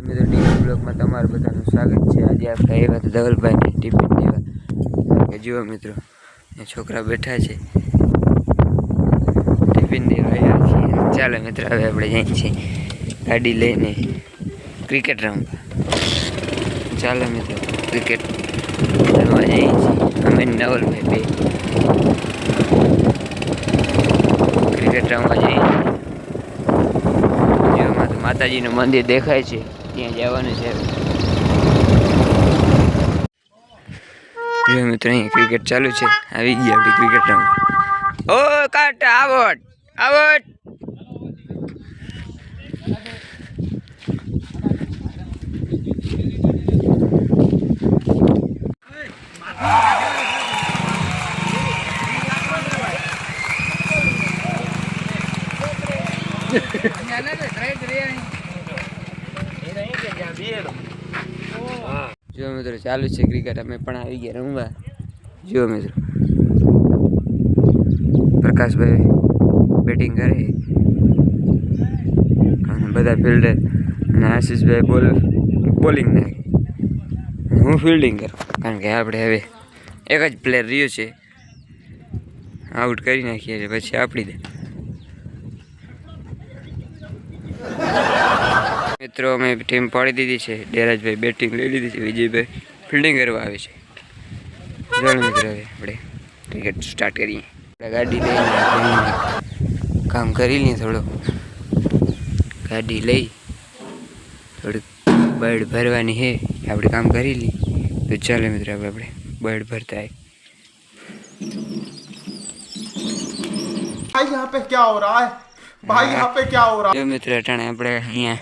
મિત્રો ડીપી બ્લોગમાં તમારું બધાનું સ્વાગત છે। આજે આપણે આવ્યા તો ધવલભાઈને ટિફિન દેવા કે જુઓ મિત્રો એ છોકરા બેઠા છે ટિફિન દેવા આવ્યા છીએ। ચાલો મિત્રો હવે આપણે જઈએ છીએ ગાડી લઈને ક્રિકેટ રમવા। ચાલો મિત્રો ક્રિકેટ રમવા જઈએ છીએ અમે નવલભાઈ બે ક્રિકેટ રમવા જઈએ। માતાજીનું મંદિર દેખાય છે ત્યાં જવાનું છે। જો મિત્રો અહીં ક્રિકેટ ચાલુ છે આવી ગઈ આપણી ક્રિકેટ રમવા। ઓ કાટ આવટ આવટ જો મિત્રો ચાલુ છે ક્રિકેટ અમે પણ આવી ગયા રમવા। જો મિત્રો પ્રકાશભાઈ બેટિંગ કરે અને બધા ફિલ્ડર અને આશીષભાઈ બોલિંગ નાખે હું ફિલ્ડિંગ કરું કારણ કે આપણે હવે એક જ પ્લેયર રહ્યો છે આઉટ કરી નાખીએ એટલે પછી આપણી દે। મિત્રો અમે ટીમ પાડી દીધી છે। ધીરજભાઈ બેટિંગ લઈ લીધી છે, વિજયભાઈ ફિલ્ડિંગ કરવા આવે છે। ચાલો મિત્રો હવે આપણે ક્રિકેટ સ્ટાર્ટ કરીએ। આપણે ગાડી લઈને કામ કરી લઈએ થોડું ગાડી લઈ થોડીક બર્ડ ભરવાની છે આપણે કામ કરી લઈએ તો ચાલો મિત્રો આપણે બર્ડ ભરતા આવીએ। भाई यहाँ पे क्या हो रहा है भाई यहाँ पे क्या हो रहा है। मित्र अटाणे આપણે અહીંયા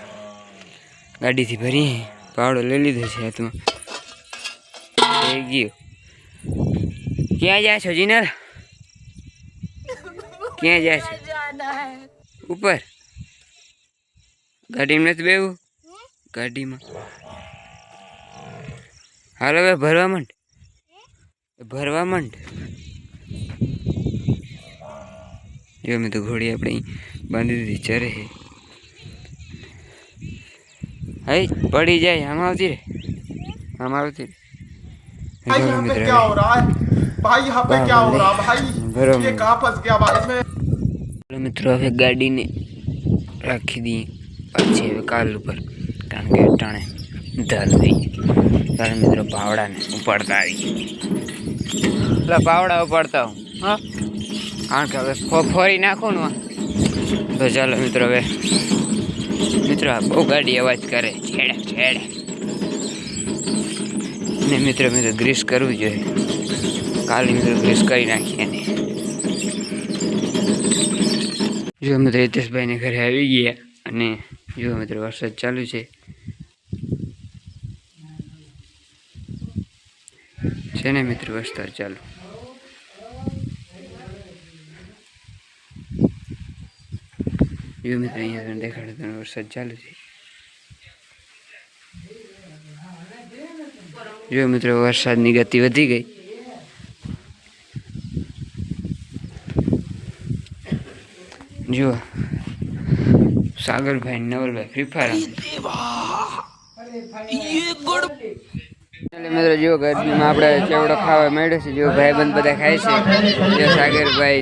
ગાડીથી ભરીએ પાવડો લઈ લીધો છે હાથમાં થઈ ગયો। ક્યાં જાય છો જીનલ ક્યાં જાય છે ઉપર ગાડીમાં નથી બેવું ગાડીમાં હાલ હવે ભરવા માંડ જો મેં તો ઘોડી આપણે બાંધી દીધી ચરે હઈ પડી જાય આમ આવતી રે भाई यहाँ पे क्या हो रहा है भाई यहाँ पे क्या हो रहा है भाई ये कहाँ फंस गया भाई मैं। મિત્રો હવે ગાડીને રાખી દઈએ પછી હવે કાલ ઉપર કારણ કે ટાણે ધાર થઈ ત્યારે મિત્રો પાવડાને ઉપાડતા આવી પેલા પાવડા ઉપાડતા હું હા કારણ કે હવે ફોરી નાખું ને તો ચાલો મિત્રો હવે મિત્રો આ બહુ ગાડી અવાજ કરે છેડે ને મિત્રો ગ્રીસ કરવું જોઈએ કાલે મિત્રો ગ્રીસ કરી નાખીએ ને જો મિત્રો હિતેશભાઈને ઘરે આવી ગયા અને જો મિત્રો વરસાદ ચાલુ છે ને મિત્રો વરસાદ ચાલુ જો મિત્રો અહીંયા દેખાડે તો વરસાદ ચાલુ છે। જો મિત્રો વરસાદની ગતિ વધી ગઈ જો સાગરભાઈ નવલભાઈ ફ્રી ફાયર મિત્રો જો ગરમીમાં આપણે ચેવડો ખાવા માંડ્યો છે। જો ભાઈબંધ બધા ખાય છે જો સાગરભાઈ